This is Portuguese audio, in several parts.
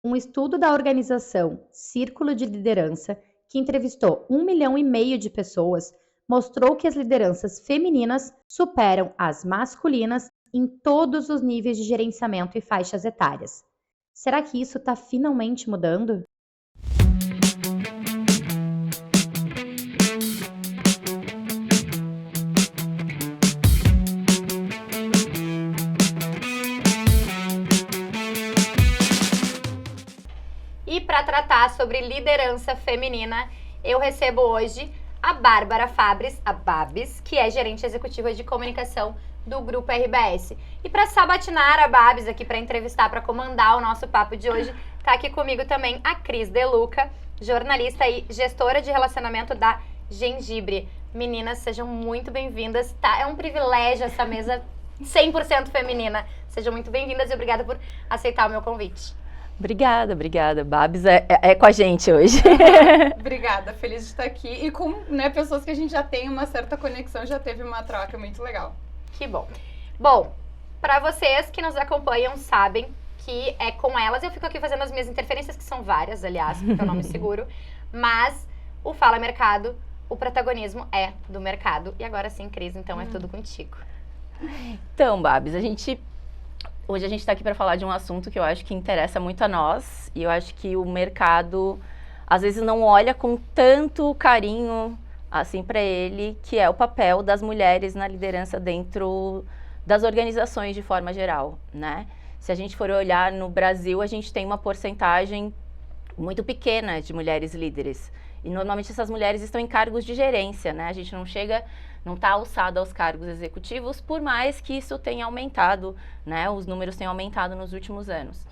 Um estudo da organização Círculo de Liderança, que entrevistou 1,5 milhão de pessoas, mostrou que as lideranças femininas superam as masculinas em todos os níveis de gerenciamento e faixas etárias. Será que isso está finalmente mudando? E para tratar sobre liderança feminina, eu recebo hoje a Bárbara Fabres, a Babs, que é gerente executiva de comunicação do Grupo RBS. E para sabatinar a Babs aqui para entrevistar, para comandar o nosso papo de hoje, tá aqui comigo também a Cris Deluca, jornalista e gestora de relacionamento da Gengibre. Meninas, sejam muito bem-vindas. Tá? É um privilégio essa mesa 100% feminina. Sejam muito bem-vindas e obrigada por aceitar o meu convite. Obrigada. Babs é com a gente hoje. Obrigada, feliz de estar aqui. E com pessoas que a gente já tem uma certa conexão, já teve uma troca muito legal. Que bom. Bom, para vocês que nos acompanham, sabem que é com elas. Eu fico aqui fazendo as minhas interferências, que são várias, aliás, porque eu não me seguro. Mas o Fala Mercado, o protagonismo é do mercado. E agora sim, Cris, então é tudo contigo. Então, Babs, hoje a gente está aqui para falar de um assunto que eu acho que interessa muito a nós. E eu acho que o mercado, às vezes, não olha com tanto carinho assim para ele, que é o papel das mulheres na liderança dentro das organizações de forma geral, né? Se a gente for olhar no Brasil, a gente tem uma porcentagem muito pequena de mulheres líderes. E normalmente essas mulheres estão em cargos de gerência, né? A gente não está alçada aos cargos executivos, por mais que isso tenha aumentado, né? Os números tenham aumentado nos últimos anos.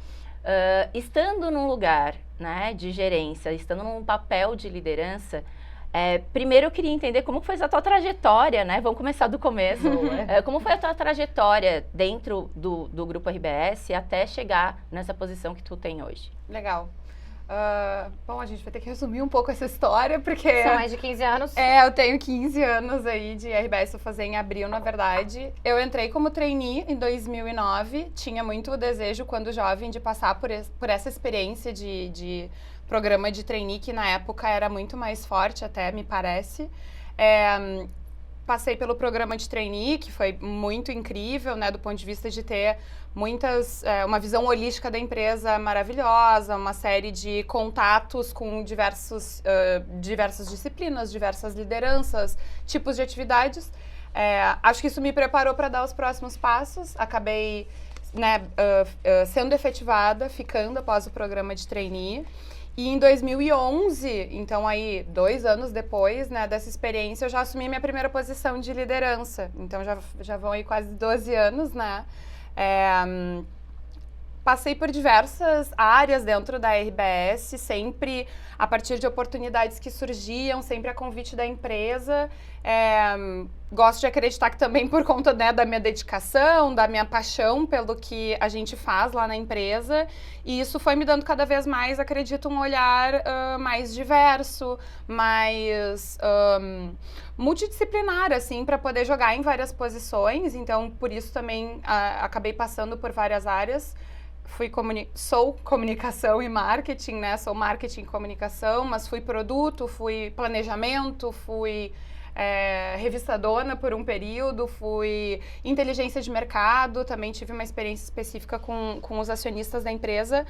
Estando num lugar, né, de gerência, estando num papel de liderança, primeiro eu queria entender como foi a tua trajetória, né? Vamos começar do começo. Como foi a tua trajetória dentro do Grupo RBS até chegar nessa posição que tu tem hoje? Legal. Bom, a gente vai ter que resumir um pouco essa história, porque... São mais de 15 anos. Eu tenho 15 anos aí de RBS, vou fazer em abril, na verdade. Eu entrei como trainee em 2009, tinha muito o desejo, quando jovem, de passar por essa experiência de programa de trainee, que na época era muito mais forte até, me parece. Passei pelo programa de trainee, que foi muito incrível, né, do ponto de vista de ter uma visão holística da empresa maravilhosa, uma série de contatos com diversas disciplinas, diversas lideranças, tipos de atividades. Acho que isso me preparou para dar os próximos passos. Acabei, sendo efetivada, ficando após o programa de trainee. E em 2011, então aí 2 anos depois, né, dessa experiência, eu já assumi minha primeira posição de liderança. Então já vão aí quase 12 anos, né? Passei por diversas áreas dentro da RBS, sempre a partir de oportunidades que surgiam, sempre a convite da empresa. Gosto de acreditar que também por conta, né, da minha dedicação, da minha paixão pelo que a gente faz lá na empresa. E isso foi me dando cada vez mais, acredito, um olhar mais diverso, mais multidisciplinar, assim, para poder jogar em várias posições. Então, por isso também acabei passando por várias áreas. Sou comunicação e marketing, né? Sou marketing e comunicação, mas fui produto, fui planejamento, fui revista dona por um período, fui inteligência de mercado, também tive uma experiência específica com os acionistas da empresa.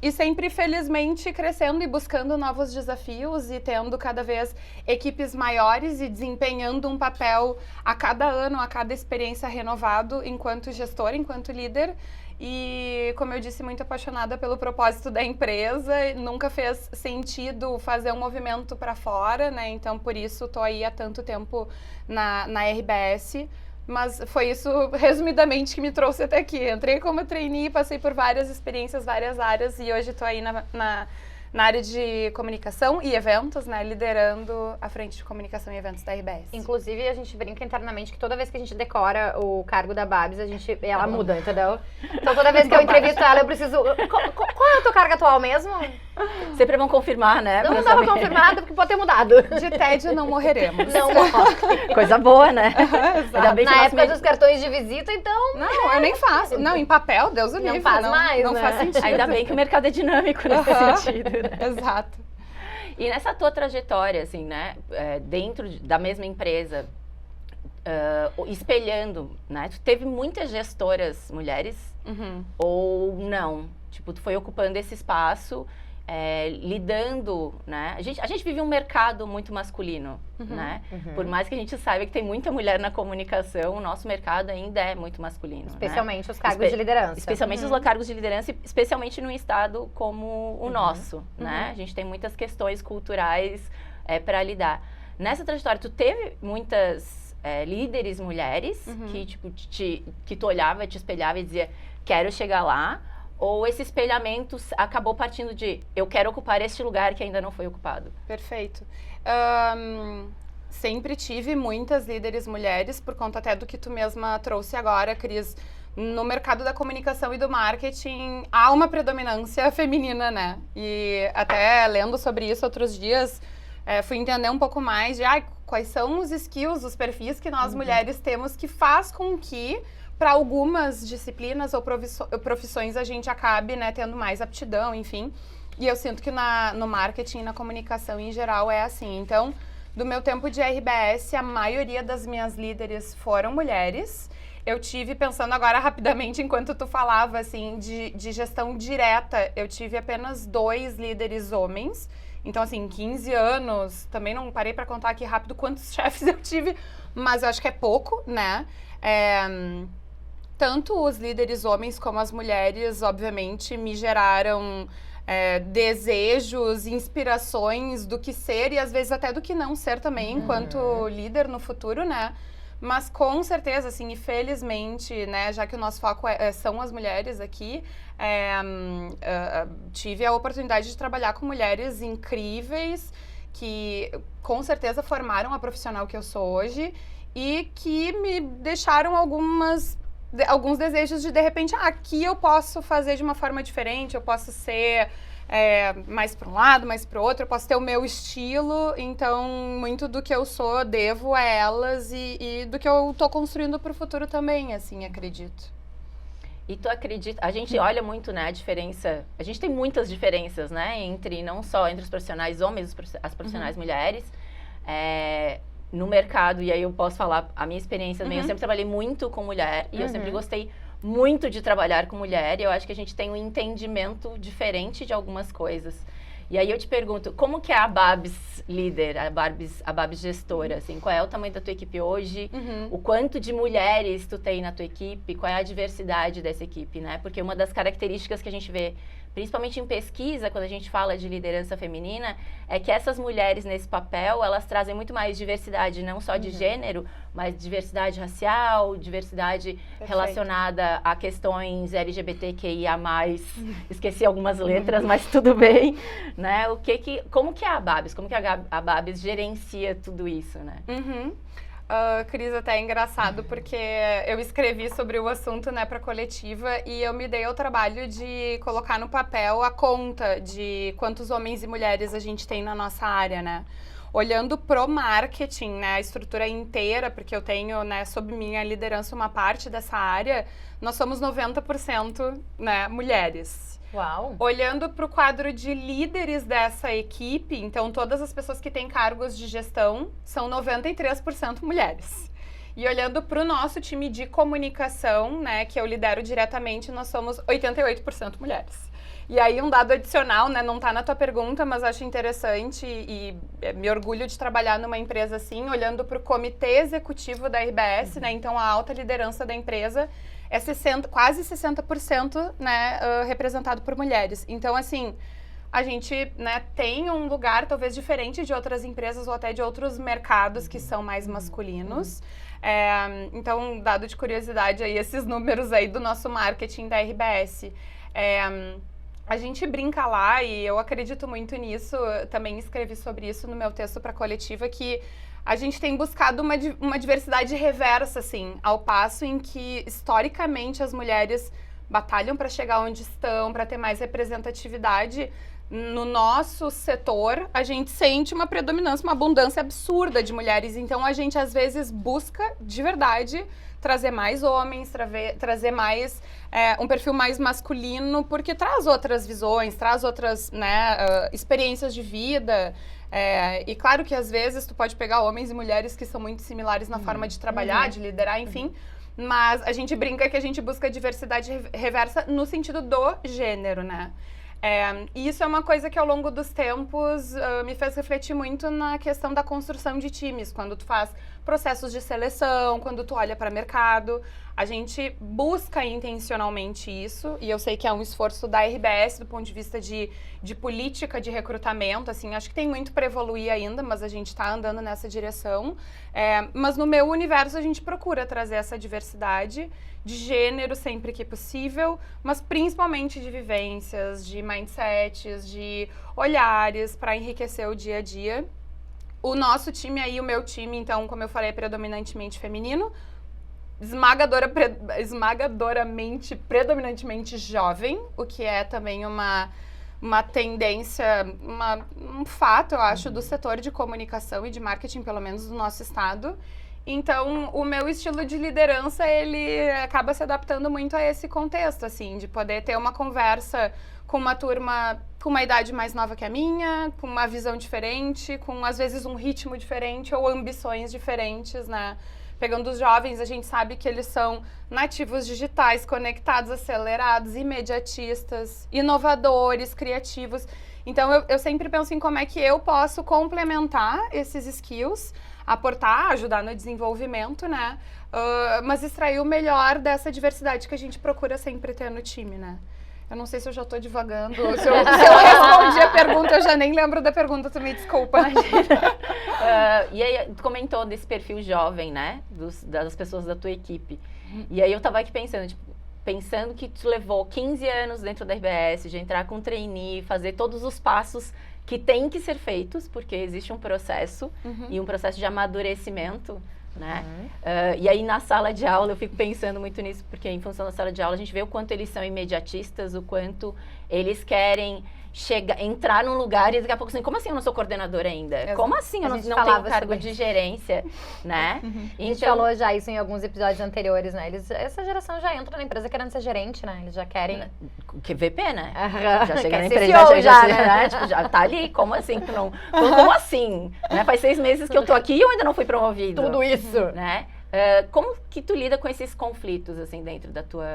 E sempre, felizmente, crescendo e buscando novos desafios e tendo cada vez equipes maiores e desempenhando um papel a cada ano, a cada experiência renovado enquanto gestora, enquanto líder. E, como eu disse, muito apaixonada pelo propósito da empresa. Nunca fez sentido fazer um movimento para fora, né? Então, por isso, estou aí há tanto tempo na RBS. Mas foi isso, resumidamente, que me trouxe até aqui. Entrei como trainee, passei por várias experiências, várias áreas. E hoje estou aí na área de comunicação e eventos, né, liderando a frente de comunicação e eventos da RBS. Inclusive, a gente brinca internamente que toda vez que a gente decora o cargo da Babs, ela muda, entendeu? Então, toda vez que eu entrevisto ela, eu preciso... Qual é o teu cargo atual mesmo? Sempre é bom confirmar, né? Não pra estava saber. confirmado, porque pode ter mudado. De tédio não morreremos. Não morre. Coisa boa, né? Ainda bem que Na o nosso época dos cartões de visita, então... Não, eu nem faço. Não, em papel, Deus o Não livre. faz mais, não né? faz sentido. Ainda bem que o mercado é dinâmico nesse sentido, né? Exato. E nessa tua trajetória, assim, né? Dentro da mesma empresa, espelhando, né? Tu teve muitas gestoras mulheres Uhum. ou não? Tipo, tu foi ocupando esse espaço, lidando, né? A gente vive um mercado muito masculino, né? Por mais que a gente saiba que tem muita mulher na comunicação, o nosso mercado ainda é muito masculino, né? Especialmente os cargos de liderança. Especialmente os cargos de liderança, especialmente num estado como o nosso, né? A gente tem muitas questões culturais para lidar. Nessa trajetória, tu teve muitas líderes mulheres que, tipo, que tu olhava, te espelhava e dizia, quero chegar lá, ou esse espelhamento acabou partindo de, eu quero ocupar este lugar que ainda não foi ocupado? Perfeito. Sempre tive muitas líderes mulheres, por conta até do que tu mesma trouxe agora, Cris. No mercado da comunicação e do marketing, há uma predominância feminina, né? E até lendo sobre isso outros dias, fui entender um pouco mais de quais são os skills, os perfis que nós mulheres temos que faz com que, para algumas disciplinas ou profissões, a gente acabe, né, tendo mais aptidão, enfim. E eu sinto que no marketing e na comunicação em geral é assim. Então, do meu tempo de RBS, a maioria das minhas líderes foram mulheres. Eu tive, pensando agora rapidamente, enquanto tu falava, assim, de gestão direta, eu tive apenas 2 líderes homens. Então, assim, 15 anos, também não parei para contar aqui rápido quantos chefes eu tive, mas eu acho que é pouco, né? Tanto os líderes homens como as mulheres, obviamente, me geraram desejos, inspirações do que ser e às vezes até do que não ser também, enquanto líder no futuro, né? Mas com certeza, assim, e felizmente, né, já que o nosso foco são as mulheres aqui, tive a oportunidade de trabalhar com mulheres incríveis que com certeza formaram a profissional que eu sou hoje e que me deixaram alguns desejos de repente, aqui eu posso fazer de uma forma diferente, eu posso ser mais para um lado, mais para o outro, eu posso ter o meu estilo, então muito do que eu sou devo a elas e do que eu tô construindo para o futuro também, assim, acredito. E tu acredita, a gente olha muito, né, a diferença, a gente tem muitas diferenças, né, não só entre os profissionais homens e as profissionais mulheres, no mercado, e aí eu posso falar a minha experiência também, eu sempre trabalhei muito com mulher e eu sempre gostei muito de trabalhar com mulher e eu acho que a gente tem um entendimento diferente de algumas coisas. E aí eu te pergunto, como que é a Babs líder, a Babs gestora, assim, qual é o tamanho da tua equipe hoje, o quanto de mulheres tu tem na tua equipe, qual é a diversidade dessa equipe, né? Porque uma das características que a gente vê, principalmente em pesquisa, quando a gente fala de liderança feminina, é que essas mulheres nesse papel, elas trazem muito mais diversidade, não só de gênero, mas diversidade racial, diversidade relacionada a questões LGBTQIA+, esqueci algumas letras, mas tudo bem, né? Como que é a Babs? Como que a Babs gerencia tudo isso, né? Cris, até é engraçado porque eu escrevi sobre o assunto, né, para coletiva e eu me dei ao trabalho de colocar no papel a conta de quantos homens e mulheres a gente tem na nossa área, né? Olhando pro marketing, né, a estrutura inteira, porque eu tenho, né, sob minha liderança uma parte dessa área, nós somos 90%, né, mulheres. Uau! Olhando para o quadro de líderes dessa equipe, então todas as pessoas que têm cargos de gestão são 93% mulheres. E olhando para o nosso time de comunicação, né, que eu lidero diretamente, nós somos 88% mulheres. E aí um dado adicional, né, não está na tua pergunta, mas acho interessante e me orgulho de trabalhar numa empresa assim, olhando para o comitê executivo da RBS, né, então a alta liderança da empresa é quase 60%, né, representado por mulheres. Então, assim, a gente, né, tem um lugar talvez diferente de outras empresas ou até de outros mercados que são mais masculinos. Então, dado de curiosidade aí, esses números aí do nosso marketing da RBS. A gente brinca lá, e eu acredito muito nisso, também escrevi sobre isso no meu texto para a coletiva, que a gente tem buscado uma diversidade reversa, assim, ao passo em que, historicamente, as mulheres batalham para chegar onde estão, para ter mais representatividade. No nosso setor, a gente sente uma predominância, uma abundância absurda de mulheres. Então, a gente, às vezes, busca, de verdade, trazer mais homens, trazer mais, um perfil mais masculino, porque traz outras visões, traz outras, né, experiências de vida. E claro que, às vezes, tu pode pegar homens e mulheres que são muito similares na forma de trabalhar, de liderar, enfim. Mas a gente brinca que a gente busca diversidade reversa no sentido do gênero, né? E isso é uma coisa que ao longo dos tempos me fez refletir muito na questão da construção de times. Quando tu faz processos de seleção, quando tu olha para mercado, a gente busca intencionalmente isso. E eu sei que é um esforço da RBS do ponto de vista de política de recrutamento. Assim, acho que tem muito para evoluir ainda, mas a gente está andando nessa direção. Mas no meu universo a gente procura trazer essa diversidade de gênero sempre que possível, mas principalmente de vivências, de mindsets, de olhares para enriquecer o dia a dia. O nosso time aí, o meu time, então, como eu falei, é predominantemente feminino, predominantemente jovem, o que é também uma tendência, um fato, eu acho, do setor de comunicação e de marketing, pelo menos do nosso estado. Então, o meu estilo de liderança, ele acaba se adaptando muito a esse contexto, assim, de poder ter uma conversa com uma turma com uma idade mais nova que a minha, com uma visão diferente, com, às vezes, um ritmo diferente ou ambições diferentes, né? Pegando os jovens, a gente sabe que eles são nativos digitais, conectados, acelerados, imediatistas, inovadores, criativos. Então, eu sempre penso em como é que eu posso complementar esses skills, aportar, ajudar no desenvolvimento, né? Mas extrair o melhor dessa diversidade que a gente procura sempre ter no time, né? Eu não sei se eu já tô divagando, se eu respondi a pergunta, eu já nem lembro da pergunta, tu me desculpa. E aí, tu comentou desse perfil jovem, né? Das pessoas da tua equipe. E aí eu tava aqui pensando que tu levou 15 anos dentro da RBS, de entrar com trainee, fazer todos os passos que têm que ser feitos, porque existe um processo e um processo de amadurecimento, né? E aí na sala de aula eu fico pensando muito nisso, porque em função da sala de aula a gente vê o quanto eles são imediatistas, o quanto eles querem entrar num lugar e daqui a pouco assim, como assim eu não sou coordenadora ainda? Exato. Como assim eu não tenho cargo de gerência, né? A gente falou já isso em alguns episódios anteriores, né? Essa geração já entra na empresa querendo ser gerente, né? Eles já querem... Que VP, né? Já chega Quer na ser empresa, CEO né? Tipo, já tá ali, como assim? Como assim? Né? Faz 6 meses que eu tô aqui e eu ainda não fui promovido. Tudo isso. Né? Como que tu lida com esses conflitos, assim, dentro da tua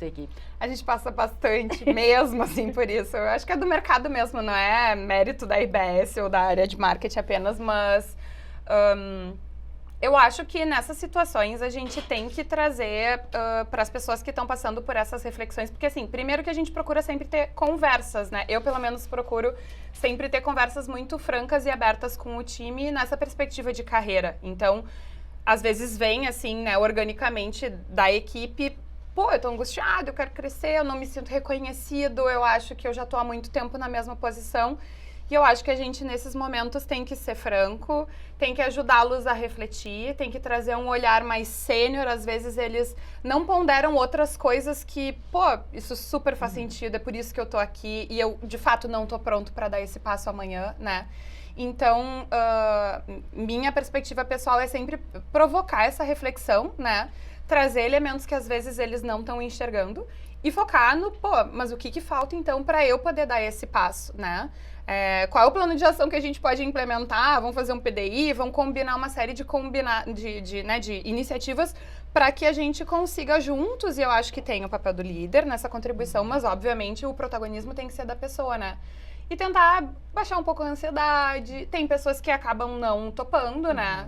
equipe? A gente passa bastante mesmo, assim, por isso. Eu acho que é do mercado mesmo, não é mérito da RBS ou da área de marketing apenas, mas eu acho que nessas situações a gente tem que trazer para as pessoas que estão passando por essas reflexões, porque assim, primeiro que a gente procura sempre ter conversas, né? Eu, pelo menos, procuro sempre ter conversas muito francas e abertas com o time nessa perspectiva de carreira. Então, às vezes vem, assim, né, organicamente da equipe, pô, eu tô angustiado, eu quero crescer, eu não me sinto reconhecido, eu acho que eu já tô há muito tempo na mesma posição. E eu acho que a gente, nesses momentos, tem que ser franco, tem que ajudá-los a refletir, tem que trazer um olhar mais sênior. Às vezes, eles não ponderam outras coisas que, pô, isso super faz sentido, é por isso que eu tô aqui e eu, de fato, não tô pronto para dar esse passo amanhã, né? Então, minha perspectiva pessoal é sempre provocar essa reflexão, né? Trazer elementos que às vezes eles não estão enxergando e focar no, pô, mas o que falta então para eu poder dar esse passo, né? Qual é o plano de ação que a gente pode implementar? Vamos fazer um PDI, vamos combinar uma série de iniciativas para que a gente consiga juntos, e eu acho que tem o papel do líder nessa contribuição, mas obviamente o protagonismo tem que ser da pessoa, né? E tentar baixar um pouco a ansiedade. Tem pessoas que acabam não topando, né?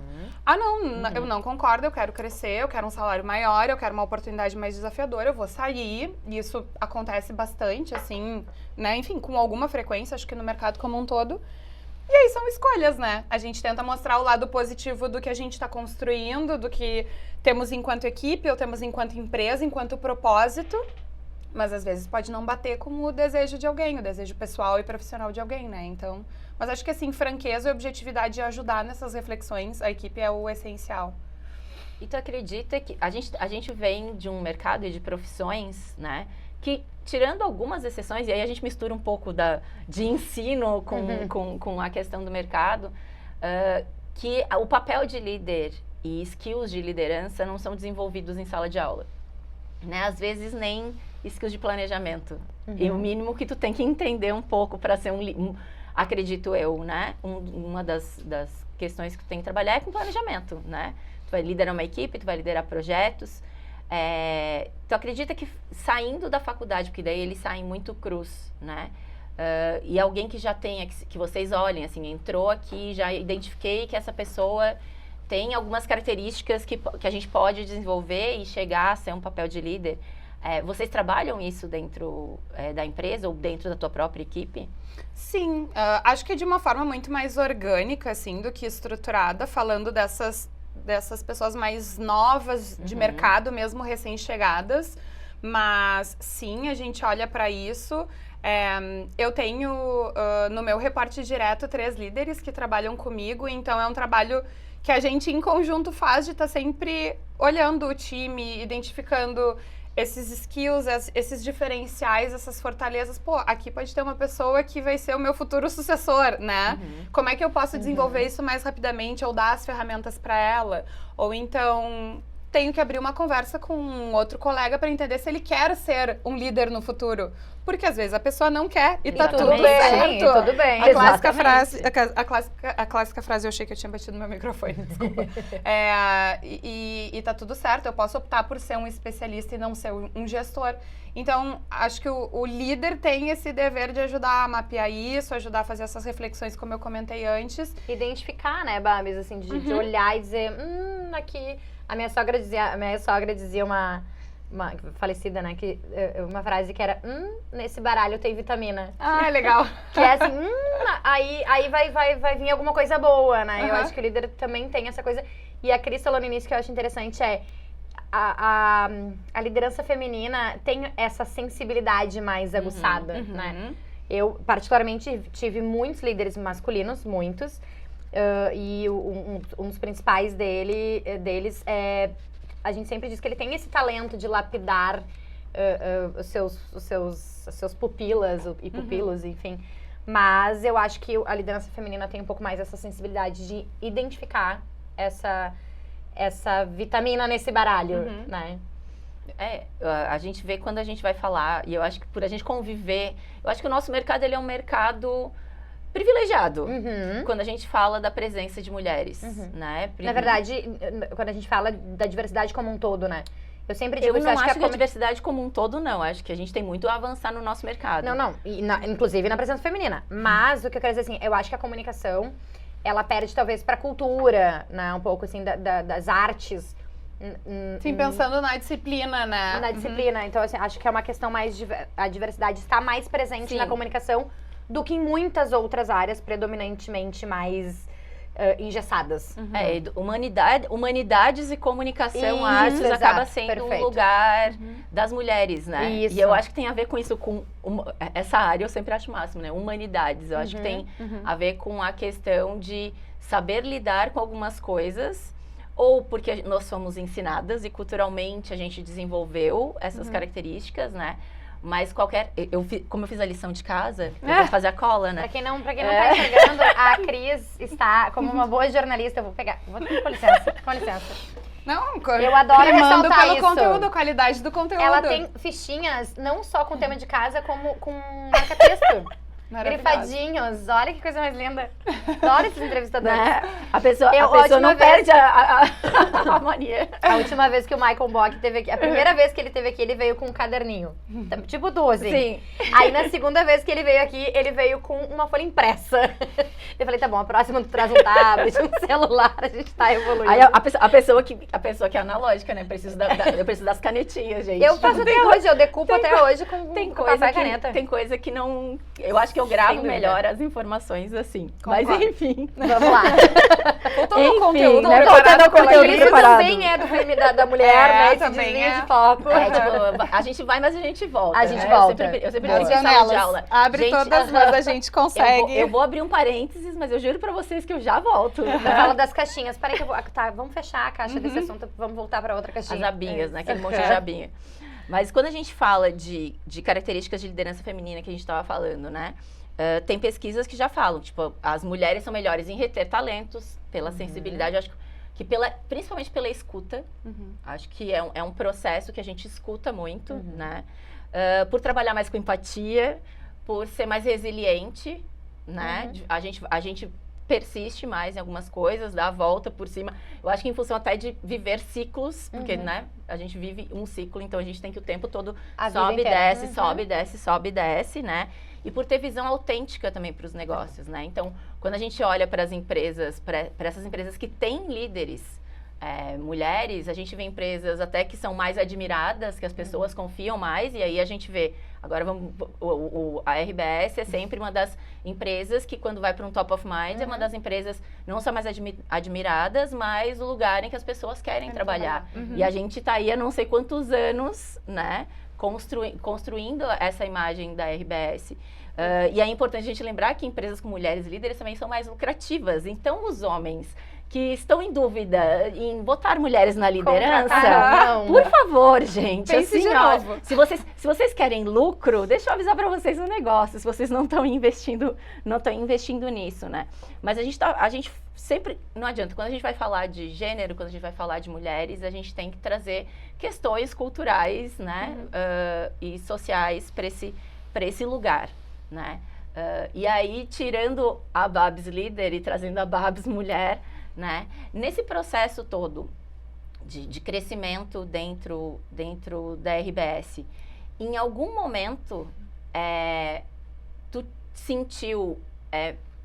Eu não concordo, eu quero crescer, eu quero um salário maior, eu quero uma oportunidade mais desafiadora, eu vou sair. E isso acontece bastante, assim, né? Enfim, com alguma frequência, acho que no mercado como um todo. E aí são escolhas, né? A gente tenta mostrar o lado positivo do que a gente está construindo, do que temos enquanto equipe, ou temos enquanto empresa, enquanto propósito. Mas às vezes pode não bater com o desejo de alguém, o desejo pessoal e profissional de alguém, né? Então, mas acho que assim, franqueza e objetividade de ajudar nessas reflexões, a equipe é o essencial. E tu acredita que a gente vem de um mercado e de profissões, né? Que, tirando algumas exceções, e aí a gente mistura um pouco de ensino com a questão do mercado, que o papel de líder e skills de liderança não são desenvolvidos em sala de aula. Né? Às vezes nem skills de planejamento. E o mínimo que tu tem que entender um pouco para ser acredito eu, né? Uma das questões que tu tem que trabalhar é com planejamento, né? Tu vai liderar uma equipe, tu vai liderar projetos. Tu acredita que saindo da faculdade, porque daí eles saem muito crus, né? E alguém que já tenha, que vocês olhem, assim, entrou aqui, já identifiquei que essa pessoa tem algumas características que a gente pode desenvolver e chegar a ser um papel de líder. Vocês trabalham isso dentro da empresa ou dentro da tua própria equipe? Sim, acho que de uma forma muito mais orgânica, assim, do que estruturada, falando dessas pessoas mais novas de mercado, mesmo recém-chegadas. Mas, sim, a gente olha para isso. Eu tenho, no meu reporte direto, 3 líderes que trabalham comigo, então é um trabalho que a gente, em conjunto, faz de estar sempre olhando o time, identificando esses skills, esses diferenciais, essas fortalezas. Pô, aqui pode ter uma pessoa que vai ser o meu futuro sucessor, né? Como é que eu posso desenvolver isso mais rapidamente ou dar as ferramentas para ela? Ou então, tenho que abrir uma conversa com um outro colega para entender se ele quer ser um líder no futuro. Porque às vezes a pessoa não quer e tá tudo certo. Tudo bem. A clássica frase, eu achei que eu tinha batido no meu microfone, desculpa. E tá tudo certo, eu posso optar por ser um especialista e não ser um gestor. Então, acho que o líder tem esse dever de ajudar a mapear isso, ajudar a fazer essas reflexões, como eu comentei antes. Identificar, né, Babs, assim, de olhar e dizer, aqui... A minha sogra dizia uma falecida, né, que uma frase que era, nesse baralho tem vitamina. Ah, legal. Que é assim, aí vai vir alguma coisa boa, né? Eu acho que o líder também tem essa coisa. E a Cris falou no início que eu acho interessante a liderança feminina tem essa sensibilidade mais aguçada, né? Eu, particularmente, tive muitos líderes masculinos, muitos. E um dos principais deles a gente sempre diz que ele tem esse talento de lapidar os seus pupilas e pupilos, enfim. Mas eu acho que a liderança feminina tem um pouco mais essa sensibilidade de identificar essa vitamina nesse baralho, né? A gente vê quando a gente vai falar, e eu acho que por a gente conviver, eu acho que o nosso mercado, ele é um mercado privilegiado, quando a gente fala da presença de mulheres, né? Na verdade, quando a gente fala da diversidade como um todo, né? Eu sempre digo eu não acho que a diversidade como um todo, não. Acho que a gente tem muito a avançar no nosso mercado. Não. Inclusive na presença feminina. Mas o que eu quero dizer assim, eu acho que a comunicação, ela perde talvez pra cultura, né? Um pouco assim, das artes. Sim, pensando na disciplina, né? Na disciplina. Então, assim, acho que é uma questão mais... A diversidade está mais presente na comunicação do que em muitas outras áreas predominantemente mais engessadas. Humanidades e comunicação, artes, acaba sendo um lugar das mulheres, né? Isso. E eu acho que tem a ver com isso, com essa área eu sempre acho o máximo, né? Humanidades, eu acho que tem a ver com a questão de saber lidar com algumas coisas, ou porque nós fomos ensinadas e culturalmente a gente desenvolveu essas características, né? Mas como eu fiz a lição de casa, eu vou fazer a cola, né? Pra quem não tá enxergando, a Cris está como uma boa jornalista. Com licença. Não, eu adoro ressaltar pelo isso. Conteúdo, qualidade do conteúdo. Ela tem fichinhas, não só com tema de casa, como com marca-texto. Grifadinhos, olha que coisa mais linda. Adoro esses entrevistadores. A pessoa não perde a mania. A última vez que o Michael Bock teve aqui, a primeira vez que ele teve aqui, ele veio com um caderninho. Tipo 12. Sim. Aí na segunda vez que ele veio aqui, ele veio com uma folha impressa. Eu falei, tá bom, a próxima tu traz um tablet, um celular, a gente tá evoluindo. Aí a pessoa que é analógica, né? Eu preciso das canetinhas, gente. Eu faço até hoje, eu decupo até hoje com papel e caneta. Tem coisa que não... Eu acho que eu gravo Sem dúvida. melhor as informações assim. Concordo. Mas enfim. Vamos lá. Todo o Enfim, conteúdo né? preparado Voltando ao pela conteúdo Cris. Isso preparado. também é do filme da mulher, É, né? Esse também desvio é. de foco. Tipo, a gente vai, mas a gente volta. A gente né? volta. Eu sempre Boa. digo As em sala de janelas. aula. Abre Gente, todas, mas a gente consegue. Eu vou abrir um parênteses, mas eu juro pra vocês que eu já volto. Eu falo das caixinhas. Peraí que eu vou... Tá, vamos fechar a caixa desse assunto. Vamos voltar pra outra caixinha. As abinhas, né? Aquele monte de É. abinha. Mas quando a gente fala de características de liderança feminina que a gente estava falando, né? Tem pesquisas que já falam, tipo, as mulheres são melhores em reter talentos, pela sensibilidade, eu acho que principalmente pela escuta. Acho que é um processo que a gente escuta muito, né? Por trabalhar mais com empatia, por ser mais resiliente, né? A gente persiste mais em algumas coisas, dá a volta por cima. Eu acho que em função até de viver ciclos, porque, né, a gente vive um ciclo, então a gente tem que o tempo todo A vida sobe, inteira. desce, sobe, desce, sobe, desce, né? E por ter visão autêntica também para os negócios, né? Então, quando a gente olha para as empresas, para essas empresas que têm líderes mulheres, a gente vê empresas até que são mais admiradas, que as pessoas confiam mais, e aí a gente vê, agora a RBS é sempre uma das empresas que quando vai para um top of mind, é uma das empresas não só mais admiradas, mas o lugar em que as pessoas querem trabalhar. E a gente está aí há não sei quantos anos, né, construindo essa imagem da RBS. E é importante a gente lembrar que empresas com mulheres líderes também são mais lucrativas. Então, os homens que estão em dúvida em botar mulheres na liderança, Contratar, não. por favor, gente, Pense assim, de ó, novo. se vocês querem lucro, deixa eu avisar para vocês um negócio, se vocês não estão investindo nisso, né? Mas a gente sempre, não adianta, quando a gente vai falar de gênero, quando a gente vai falar de mulheres, a gente tem que trazer questões culturais, né, e sociais para esse lugar, né? E aí, tirando a Babs líder e trazendo a Babs mulher, né? Nesse processo todo de crescimento dentro da RBS, em algum momento tu sentiu,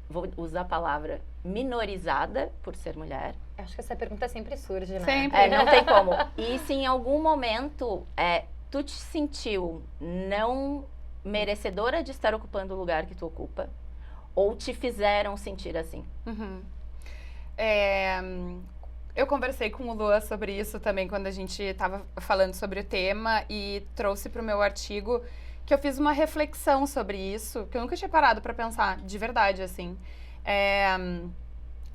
vou usar a palavra, minorizada por ser mulher? Acho que essa pergunta sempre surge, né? Sempre. Não tem como. E se em algum momento tu te sentiu não merecedora de estar ocupando o lugar que tu ocupa, ou te fizeram sentir assim? Eu conversei com o Lua sobre isso também quando a gente estava falando sobre o tema e trouxe para o meu artigo que eu fiz uma reflexão sobre isso, que eu nunca tinha parado para pensar, de verdade, assim.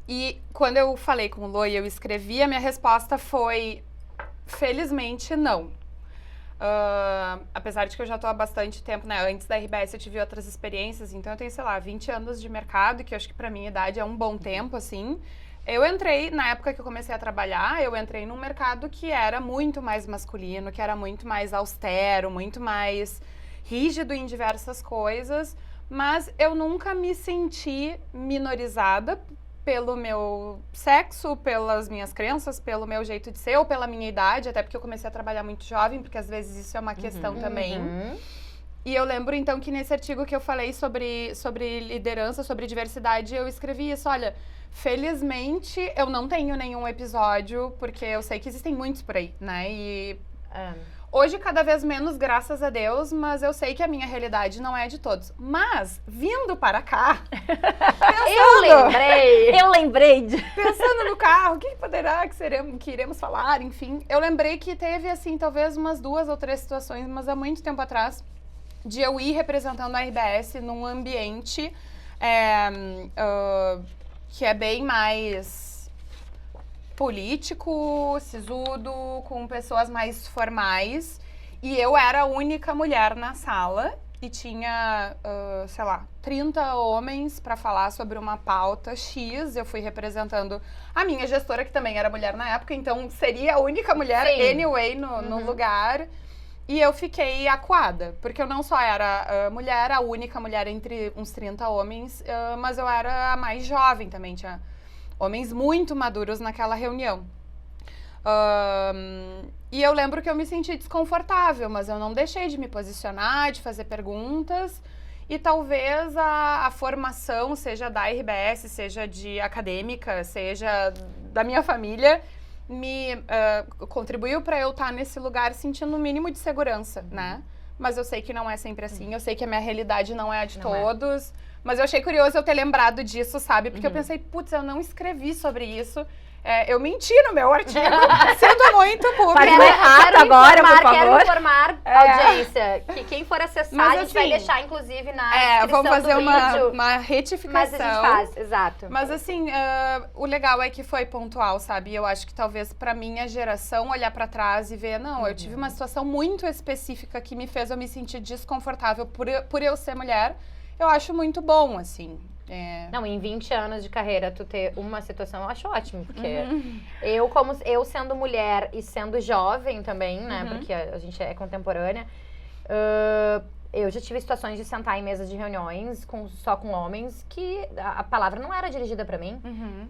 E quando eu falei com o Lua e eu escrevi, a minha resposta foi, felizmente, não. Apesar de que eu já estou há bastante tempo, né? Antes da RBS eu tive outras experiências, então eu tenho, sei lá, 20 anos de mercado, que eu acho que para minha idade é um bom tempo, assim. Eu entrei, na época que eu comecei a trabalhar, eu entrei num mercado que era muito mais masculino, que era muito mais austero, muito mais rígido em diversas coisas, mas eu nunca me senti minorizada pelo meu sexo, pelas minhas crenças, pelo meu jeito de ser ou pela minha idade, até porque eu comecei a trabalhar muito jovem, porque às vezes isso é uma questão também. E eu lembro, então, que nesse artigo que eu falei sobre liderança, sobre diversidade, eu escrevi isso, olha, felizmente eu não tenho nenhum episódio, porque eu sei que existem muitos por aí, né? E hoje, cada vez menos, graças a Deus, mas eu sei que a minha realidade não é de todos. Mas, vindo para cá, Eu lembrei de... pensando no carro, o que poderá que iremos falar, enfim. Eu lembrei que teve, assim, talvez umas 2 ou 3 situações, mas há muito tempo atrás, de eu ir representando a RBS num ambiente que é bem mais político, sisudo, com pessoas mais formais. E eu era a única mulher na sala e tinha, sei lá, 30 homens para falar sobre uma pauta X. Eu fui representando a minha gestora, que também era mulher na época, então seria a única mulher, anyway, no lugar. E eu fiquei acuada, porque eu não só era mulher, a única mulher entre uns 30 homens, mas eu era a mais jovem também, tinha homens muito maduros naquela reunião. E eu lembro que eu me senti desconfortável, mas eu não deixei de me posicionar, de fazer perguntas. E talvez a formação, seja da RBS, seja de acadêmica, seja da minha família, me contribuiu para eu estar nesse lugar sentindo um mínimo de segurança, né? mas eu sei que não é sempre assim. Eu sei que a minha realidade não é a de Não é. todos. Mas eu achei curioso eu ter lembrado disso, sabe? Porque eu pensei, putz, eu não escrevi sobre isso. Eu menti no meu artigo, sendo muito público. Faz errado agora, por favor. Quero informar a audiência que quem for acessar, Mas, a gente vai assim, deixar, inclusive, na descrição vamos fazer do vídeo. uma retificação. Mas a gente faz, exato. Mas assim, o legal é que foi pontual, sabe? Eu acho que talvez pra minha geração olhar pra trás e ver, não, eu tive uma situação muito específica que me fez eu me sentir desconfortável por eu ser mulher. Eu acho muito bom, assim. Não, em 20 anos de carreira, tu ter uma situação, eu acho ótimo, porque eu sendo mulher e sendo jovem também, né, porque a gente é contemporânea, eu já tive situações de sentar em mesas de reuniões só com homens que a palavra não era dirigida pra mim.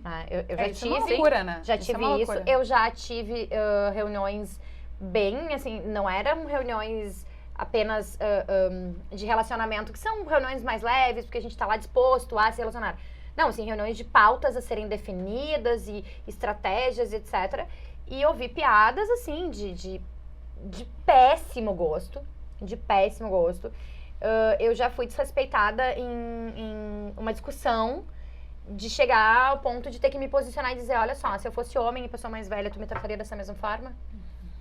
Né? Eu já Isso é tive, uma loucura, né? já Isso tive é uma isso. loucura. Eu já tive reuniões bem, assim, não eram reuniões apenas de relacionamento, que são reuniões mais leves, porque a gente tá lá disposto a se relacionar. Não, assim, reuniões de pautas a serem definidas e estratégias, etc. E eu vi piadas, assim, de péssimo gosto. De péssimo gosto. Eu já fui desrespeitada em uma discussão de chegar ao ponto de ter que me posicionar e dizer, olha só, se eu fosse homem e pessoa mais velha, tu me trataria dessa mesma forma?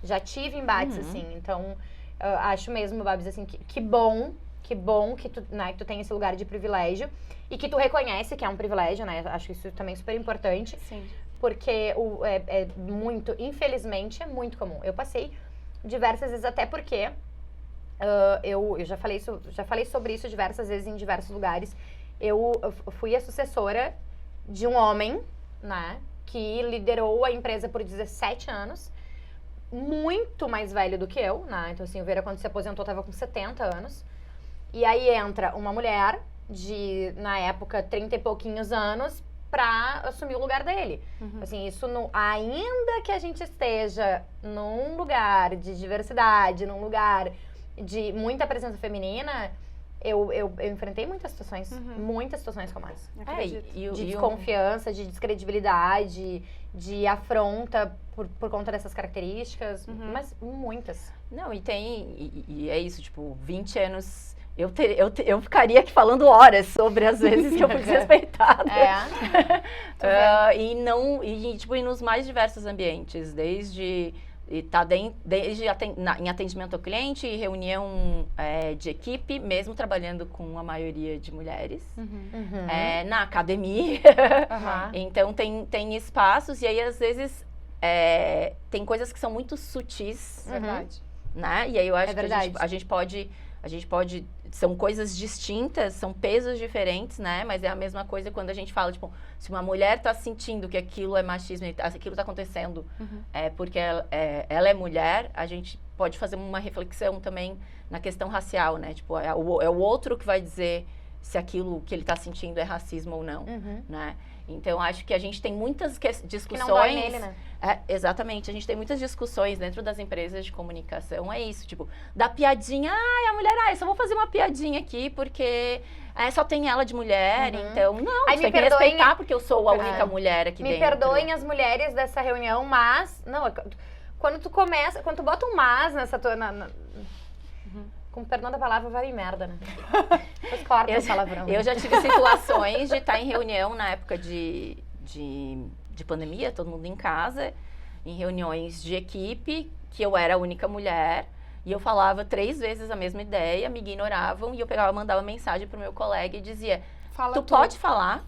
Já tive embates, assim, então... acho mesmo, Babs, assim, que bom que tu, né, que tu tem esse lugar de privilégio e que tu reconhece que é um privilégio, né? Acho isso também super importante. Sim. Porque muito, infelizmente, é muito comum. Eu passei diversas vezes, até porque eu já falei sobre isso diversas vezes em diversos lugares. Eu fui a sucessora de um homem, né, que liderou a empresa por 17 anos. Muito mais velho do que eu, né? Então, assim, o Vera, quando se aposentou, tava com 70 anos. E aí entra uma mulher de, na época, 30 e pouquinhos anos pra assumir o lugar dele. Assim, isso ainda que a gente esteja num lugar de diversidade, num lugar de muita presença feminina, eu enfrentei muitas situações como essa. De desconfiança, de descredibilidade, de afronta por conta dessas características, mas muitas. Não, e é isso, tipo, 20 anos... Eu ficaria aqui falando horas sobre as vezes que eu fui desrespeitada. E nos mais diversos ambientes, desde em atendimento ao cliente, reunião de equipe, mesmo trabalhando com a maioria de mulheres, na academia. Então, tem espaços, e aí, às vezes, tem coisas que são muito sutis. Verdade. Né? E aí, eu acho que a gente pode... São coisas distintas, são pesos diferentes, né? Mas é a mesma coisa quando a gente fala, tipo, se uma mulher tá sentindo que aquilo é machismo, aquilo tá acontecendo porque ela é mulher, a gente pode fazer uma reflexão também na questão racial, né? Tipo, é o outro que vai dizer se aquilo que ele tá sentindo é racismo ou não, né? Então, acho que a gente tem muitas discussões... Que não dói nele, né? Exatamente. A gente tem muitas discussões dentro das empresas de comunicação. É isso, tipo, da piadinha. A mulher, eu só vou fazer uma piadinha aqui porque só tem ela de mulher. Então, não, você tem que respeitar porque eu sou a única mulher aqui dentro. Me perdoem as mulheres dessa reunião, mas... Não, quando tu bota um mas nessa tua... Com perdão da palavra, vai em merda, né? Depois corta o palavrão. Eu já tive situações de estar em reunião na época de pandemia, todo mundo em casa, em reuniões de equipe, que eu era a única mulher, e eu falava 3 vezes a mesma ideia, me ignoravam, e eu mandava mensagem pro meu colega e dizia, tu pode falar?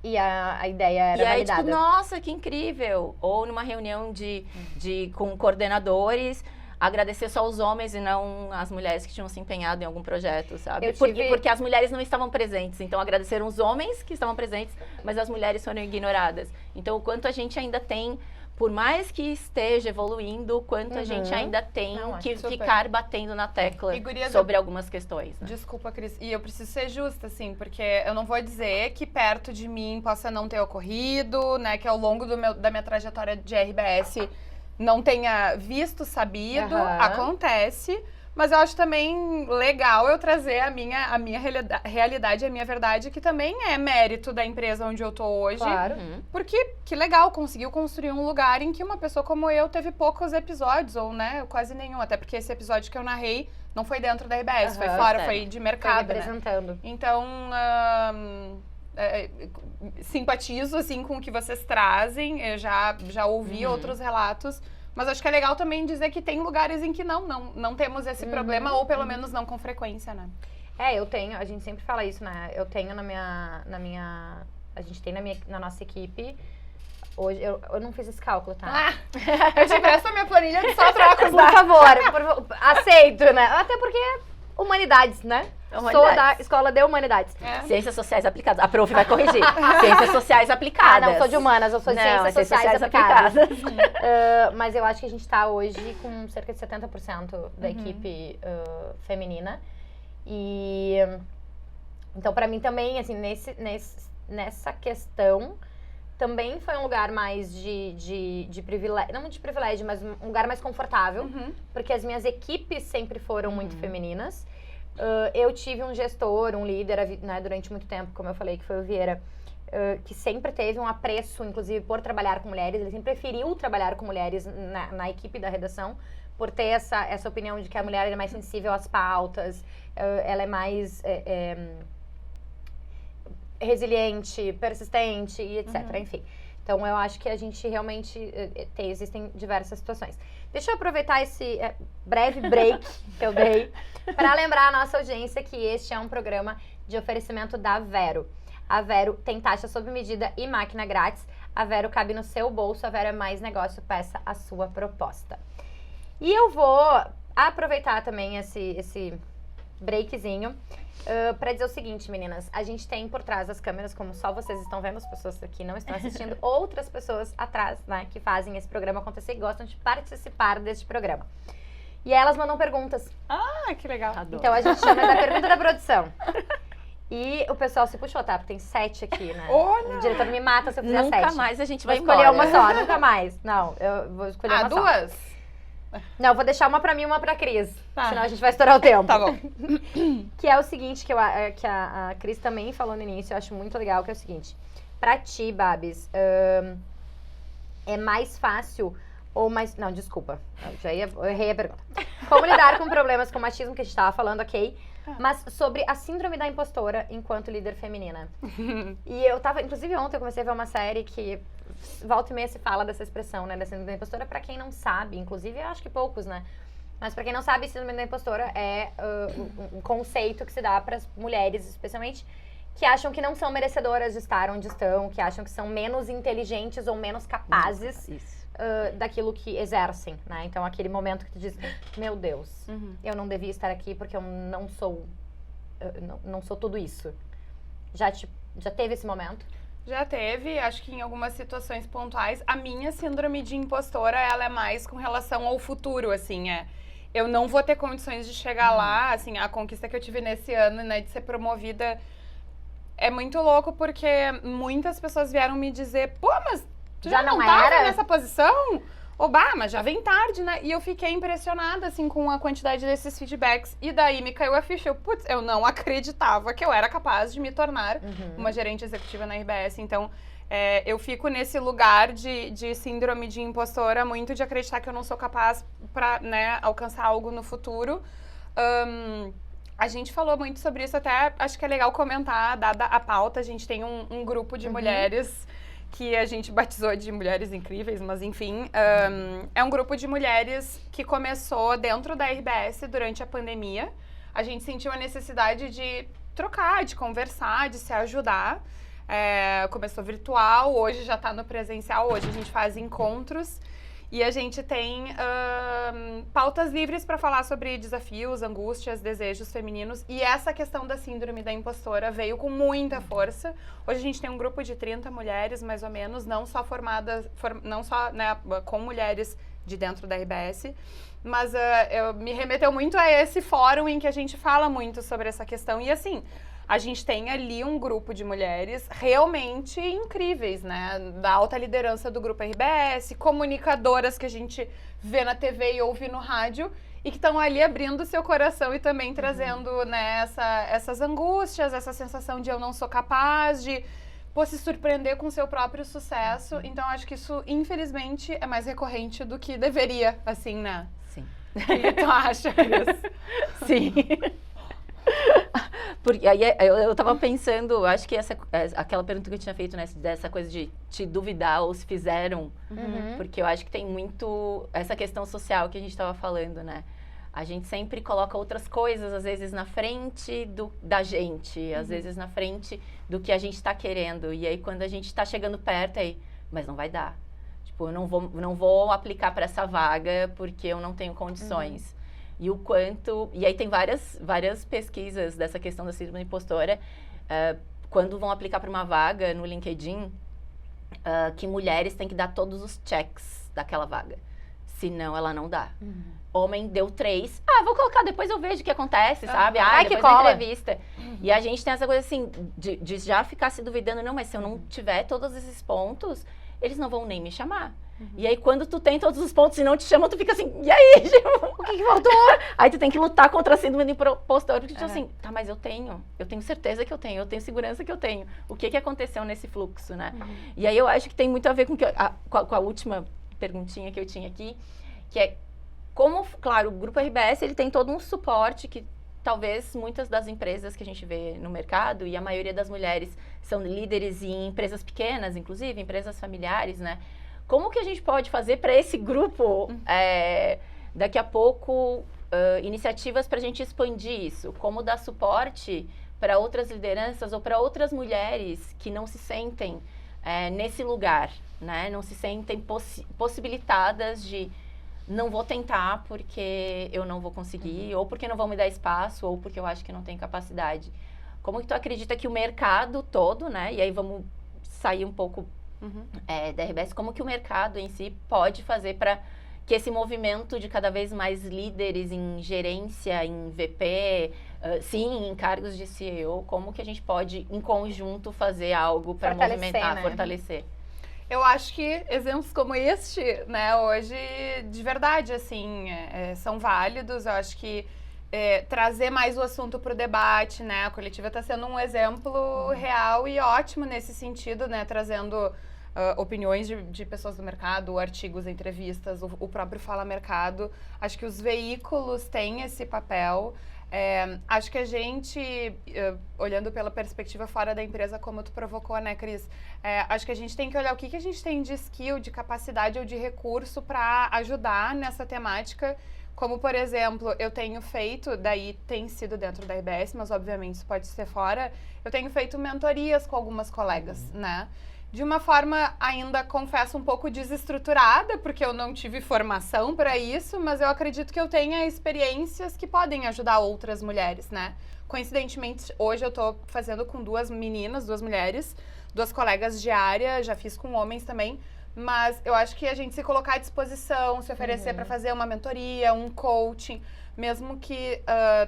E a ideia era validada. Tipo, nossa, que incrível! Ou numa reunião com coordenadores... agradecer só os homens e não as mulheres que tinham se empenhado em algum projeto, sabe? Porque as mulheres não estavam presentes. Então, agradeceram os homens que estavam presentes, mas as mulheres foram ignoradas. Então, o quanto a gente ainda tem, por mais que esteja evoluindo, o quanto a gente ainda tem que ficar batendo na tecla sobre algumas questões. Né? Desculpa, Cris. E eu preciso ser justa, assim, porque eu não vou dizer que perto de mim possa não ter ocorrido, né? Que ao longo da minha trajetória de RBS... não tenha visto, sabido, acontece, mas eu acho também legal eu trazer a minha realidade, a minha verdade, que também é mérito da empresa onde eu tô hoje. Claro. Porque que legal, conseguiu construir um lugar em que uma pessoa como eu teve poucos episódios, ou né, quase nenhum, até porque esse episódio que eu narrei Não foi dentro da RBS, foi Aham, fora, sério. foi de Foi mercado, né? representando. Então, simpatizo, assim, com o que vocês trazem. Eu já ouvi outros relatos. Mas acho que é legal também dizer que tem lugares em que não temos esse problema, ou pelo menos não com frequência, né? Eu tenho, a gente sempre fala isso, né? Eu tenho a gente tem na nossa equipe, hoje, eu não fiz esse cálculo, tá? Eu te empresto a minha planilha de só trocas, Por favor, aceito, né? Até porque humanidades, né? Sou da escola de humanidades. Ciências sociais aplicadas. A prof vai corrigir. Ciências sociais aplicadas. Não, sou de humanas, eu sou de Não, ciências sociais aplicadas. Mas eu acho que a gente tá hoje com cerca de 70% da equipe feminina. E então, pra mim também, assim, nessa questão, também foi um lugar mais de privilégio, não de privilégio, mas um lugar mais confortável, porque as minhas equipes sempre foram muito femininas. Eu tive um gestor, um líder, né, durante muito tempo, como eu falei, que foi o Vieira, que sempre teve um apreço, inclusive, por trabalhar com mulheres. Ele sempre preferiu trabalhar com mulheres na equipe da redação, por ter essa opinião de que a mulher é mais sensível às pautas, ela é mais resiliente, persistente e etc. Enfim. Então, eu acho que a gente realmente existem diversas situações. Deixa eu aproveitar esse breve break que eu dei para lembrar a nossa audiência que este é um programa de oferecimento da Vero. A Vero tem taxa sob medida e máquina grátis. A Vero cabe no seu bolso. A Vero é mais negócio, peça a sua proposta. E eu vou aproveitar também esse breakzinho para dizer o seguinte, meninas. A gente tem por trás das câmeras, como só vocês estão vendo, as pessoas aqui não estão assistindo, outras pessoas atrás, né, que fazem esse programa acontecer e gostam de participar deste programa. E elas mandam perguntas. Ah, que legal. Adoro. Então a gente chama da pergunta da produção. E o pessoal se puxou, tá? Porque tem 7 aqui, né? Olha! O diretor me mata se eu fizer 7. Nunca mais a gente Vou vai escolher embora. uma só, nunca mais. Não, eu vou escolher uma só. 2? Não, eu vou deixar uma pra mim e uma pra Cris. Tá. Senão a gente vai estourar o tempo. Tá bom. Que é o seguinte, que a Cris também falou no início, eu acho muito legal, que é o seguinte. Pra ti, Babs, é mais fácil ou mais... Não, desculpa. Eu errei a pergunta. Como lidar com problemas com machismo, que a gente tava falando, ok? Mas sobre a síndrome da impostora enquanto líder feminina. E eu tava... Inclusive, ontem eu comecei a ver uma série que... Volta e meia se fala dessa expressão, né? Da síndrome da impostora. Pra quem não sabe, inclusive, eu acho que poucos, né? Mas pra quem não sabe, síndrome da impostora é um conceito que se dá pras mulheres, especialmente, que acham que não são merecedoras de estar onde estão, que acham que são menos inteligentes ou menos capazes daquilo que exercem, né? Então, aquele momento que tu diz, meu Deus, eu não devia estar aqui porque eu não sou tudo isso. Já teve esse momento? Já teve, acho que em algumas situações pontuais. A minha síndrome de impostora, ela é mais com relação ao futuro, assim, eu não vou ter condições de chegar lá, assim, a conquista que eu tive nesse ano, né, de ser promovida, é muito louco, porque muitas pessoas vieram me dizer, pô, mas tu já não tava nessa posição? Ou, mas já vem tarde, né? E eu fiquei impressionada, assim, com a quantidade desses feedbacks. E daí me caiu a ficha. Eu não acreditava que eu era capaz de me tornar uma gerente executiva na RBS. Então, eu fico nesse lugar de síndrome de impostora, muito de acreditar que eu não sou capaz pra, né, alcançar algo no futuro. A gente falou muito sobre isso, até acho que é legal comentar, dada a pauta. A gente tem um grupo de mulheres que a gente batizou de Mulheres Incríveis, mas enfim, é um grupo de mulheres que começou dentro da RBS durante a pandemia. A gente sentiu a necessidade de trocar, de conversar, de se ajudar. Começou virtual, hoje já está no presencial, hoje a gente faz encontros. E a gente tem pautas livres para falar sobre desafios, angústias, desejos femininos. E essa questão da síndrome da impostora veio com muita força. Hoje a gente tem um grupo de 30 mulheres, mais ou menos, não só formadas, não só, né, com mulheres de dentro da RBS, mas me remeteu muito a esse fórum em que a gente fala muito sobre essa questão. E assim, a gente tem ali um grupo de mulheres realmente incríveis, né? Da alta liderança do grupo RBS, comunicadoras que a gente vê na TV e ouve no rádio e que estão ali abrindo seu coração e também trazendo, né, essas angústias, essa sensação de eu não sou capaz, de se surpreender com o seu próprio sucesso. Então, acho que isso, infelizmente, é mais recorrente do que deveria, assim, né? Sim. O que tu acha, Cris? Sim. Porque aí eu tava pensando, acho que aquela pergunta que eu tinha feito, né, dessa coisa de te duvidar ou se fizeram, porque eu acho que tem muito essa questão social que a gente tava falando, né? A gente sempre coloca outras coisas, às vezes na frente da gente, às vezes na frente do que a gente tá querendo. E aí quando a gente tá chegando perto, aí, mas não vai dar. Tipo, eu não vou aplicar para essa vaga porque eu não tenho condições. E o quanto... E aí tem várias pesquisas dessa questão da síndrome impostora, quando vão aplicar para uma vaga no LinkedIn, que mulheres têm que dar todos os checks daquela vaga. Senão ela não dá. Homem deu 3. Vou colocar, depois eu vejo o que acontece, sabe? Ai, que depois da cola. entrevista. E a gente tem essa coisa assim, de já ficar se duvidando. Não, mas se eu não tiver todos esses pontos, eles não vão nem me chamar. E aí, quando tu tem todos os pontos e não te chamam, tu fica assim, e aí, tipo, o que faltou? Aí tu tem que lutar contra a síndrome impostora, porque tu assim, tá, mas eu tenho certeza que eu tenho segurança que eu tenho. O que aconteceu nesse fluxo, né? E aí eu acho que tem muito a ver com a última perguntinha que eu tinha aqui, que é como, claro, o Grupo RBS, ele tem todo um suporte que talvez muitas das empresas que a gente vê no mercado, e a maioria das mulheres são líderes em empresas pequenas, inclusive, empresas familiares, né? Como que a gente pode fazer para esse grupo, daqui a pouco, iniciativas para a gente expandir isso? Como dar suporte para outras lideranças ou para outras mulheres que não se sentem nesse lugar, né? Não se sentem possibilitadas de não vou tentar porque eu não vou conseguir, ou porque não vão me dar espaço, ou porque eu acho que não tenho capacidade. Como que tu acredita que o mercado todo, né? E aí vamos sair um pouco da RBS, como que o mercado em si pode fazer para que esse movimento de cada vez mais líderes em gerência, em VP, sim, em cargos de CEO, como que a gente pode, em conjunto, fazer algo para movimentar, né? fortalecer? Eu acho que exemplos como este, né, hoje, de verdade, assim, são válidos. Eu acho que trazer mais o assunto para o debate, né, a coletiva está sendo um exemplo real e ótimo nesse sentido, né, trazendo opiniões de pessoas do mercado, artigos, entrevistas, o próprio Fala Mercado. Acho que os veículos têm esse papel. Acho que a gente, olhando pela perspectiva fora da empresa, como tu provocou, né, Cris? Acho que a gente tem que olhar o que a gente tem de skill, de capacidade ou de recurso para ajudar nessa temática. Como, por exemplo, eu tenho feito, daí tem sido dentro da RBS, mas obviamente isso pode ser fora, eu tenho feito mentorias com algumas colegas, né? De uma forma, ainda confesso, um pouco desestruturada, porque eu não tive formação para isso, mas eu acredito que eu tenha experiências que podem ajudar outras mulheres, né? Coincidentemente, hoje eu tô fazendo com duas mulheres, duas colegas de área, já fiz com homens também, mas eu acho que a gente se colocar à disposição, se oferecer para fazer uma mentoria, um coaching, mesmo que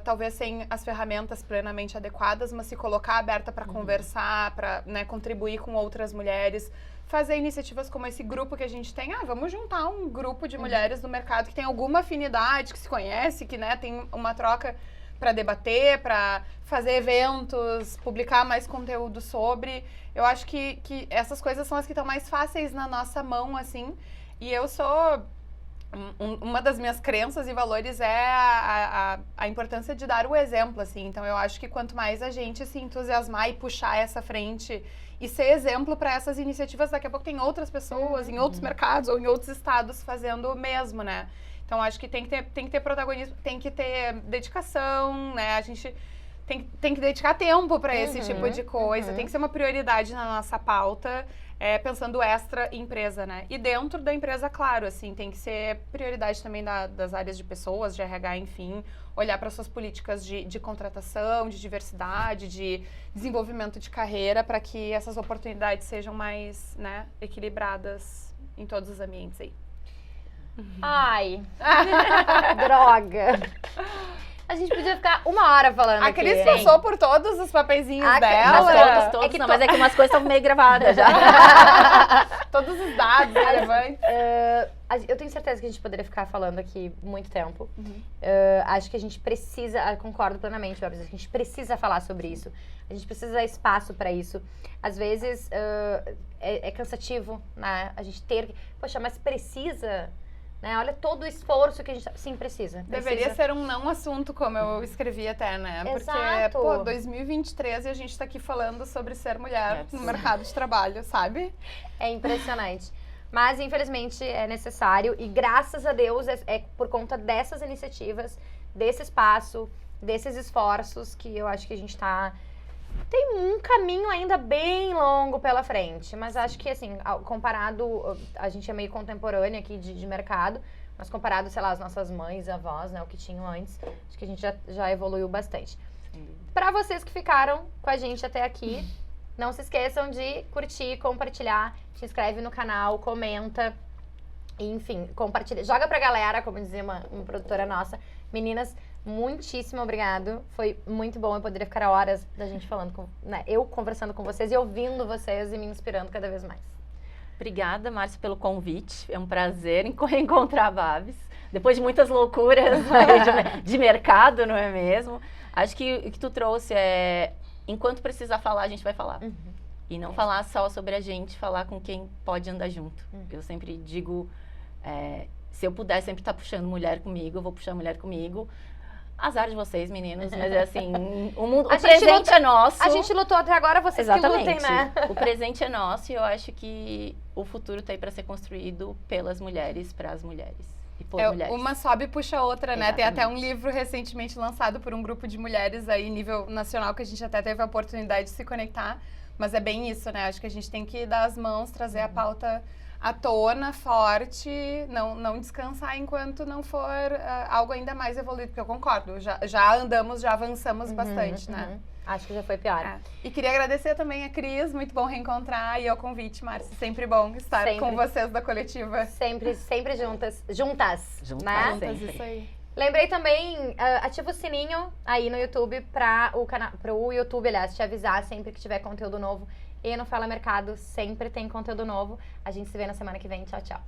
talvez sem as ferramentas plenamente adequadas, mas se colocar aberta para conversar, para, né, contribuir com outras mulheres, fazer iniciativas como esse grupo que a gente tem. Vamos juntar um grupo de mulheres do mercado que tem alguma afinidade, que se conhece, que, né, tem uma troca para debater, para fazer eventos, publicar mais conteúdo sobre. Eu acho que essas coisas são as que estão mais fáceis na nossa mão, assim. E eu sou... Uma das minhas crenças e valores é a importância de dar o exemplo, assim. Então, eu acho que quanto mais a gente se entusiasmar e puxar essa frente e ser exemplo para essas iniciativas, daqui a pouco tem outras pessoas em outros mercados ou em outros estados fazendo o mesmo, né? Então, acho que tem que ter protagonismo, tem que ter dedicação, né? A gente tem que dedicar tempo para esse tipo de coisa, tem que ser uma prioridade na nossa pauta, pensando extra empresa, né? E dentro da empresa, claro, assim, tem que ser prioridade também das áreas de pessoas, de RH, enfim, olhar para suas políticas de contratação, de diversidade, de desenvolvimento de carreira, para que essas oportunidades sejam mais, né, equilibradas em todos os ambientes aí. Ai, droga. A gente podia ficar 1 hora falando A aqui. Cris passou por todos os papeizinhos dela. Mas todos, não, mas é que umas coisas estão meio gravadas já. Todos os dados relevantes. Eu tenho certeza que a gente poderia ficar falando aqui muito tempo. Acho que a gente precisa, concordo plenamente, Babs, a gente precisa falar sobre isso. A gente precisa dar espaço para isso. Às vezes é cansativo, né? A gente ter... Poxa, mas precisa... né? Olha todo o esforço que a gente... Sim, precisa. Deveria ser um não assunto, como eu escrevi até, né? Exato. Porque, pô, 2023 e a gente tá aqui falando sobre ser mulher no mercado de trabalho, sabe? É impressionante. Mas, infelizmente, é necessário. E, graças a Deus, é por conta dessas iniciativas, desse espaço, desses esforços, que eu acho que a gente tá... Tem um caminho ainda bem longo pela frente. Mas acho que, assim, comparado... A gente é meio contemporânea aqui de mercado. Mas comparado, sei lá, as nossas mães, avós, né? O que tinham antes. Acho que a gente já evoluiu bastante. Para vocês que ficaram com a gente até aqui... Não se esqueçam de curtir, compartilhar, se inscreve no canal, comenta, enfim, compartilha. Joga pra galera, como dizia uma produtora nossa. Meninas, muitíssimo obrigado. Foi muito bom, eu poderia ficar horas da gente falando, né, eu conversando com vocês e ouvindo vocês e me inspirando cada vez mais. Obrigada, Márcia, pelo convite. É um prazer encontrar a Babs. Depois de muitas loucuras de mercado, não é mesmo? Acho que o que tu trouxe é... Enquanto precisar falar, a gente vai falar. E não falar só sobre a gente, falar com quem pode andar junto. Eu sempre digo, se eu puder sempre estar puxando mulher comigo, eu vou puxar mulher comigo. Azar de vocês, meninos, mas é assim, o presente é nosso. A gente lutou até agora, vocês Exatamente. Que lutem, né? O presente é nosso e eu acho que o futuro tá aí para ser construído pelas mulheres, para as mulheres. Mulheres. Uma sobe e puxa a outra, né? Exatamente. Tem até um livro recentemente lançado por um grupo de mulheres aí, nível nacional, que a gente até teve a oportunidade de se conectar. Mas é bem isso, né? Acho que a gente tem que dar as mãos, trazer a pauta à tona, forte, não descansar enquanto não for algo ainda mais evoluído. Porque eu concordo, já andamos, já avançamos bastante, né? Acho que já foi pior. E queria agradecer também a Cris, muito bom reencontrar, e ao convite, Márcia. Sempre bom estar com vocês da coletiva. Sempre juntas, né? Sempre. Isso aí. Lembrei também, ativa o sininho aí no YouTube pro YouTube, aliás, te avisar sempre que tiver conteúdo novo. E no Fala Mercado sempre tem conteúdo novo. A gente se vê na semana que vem. Tchau, tchau.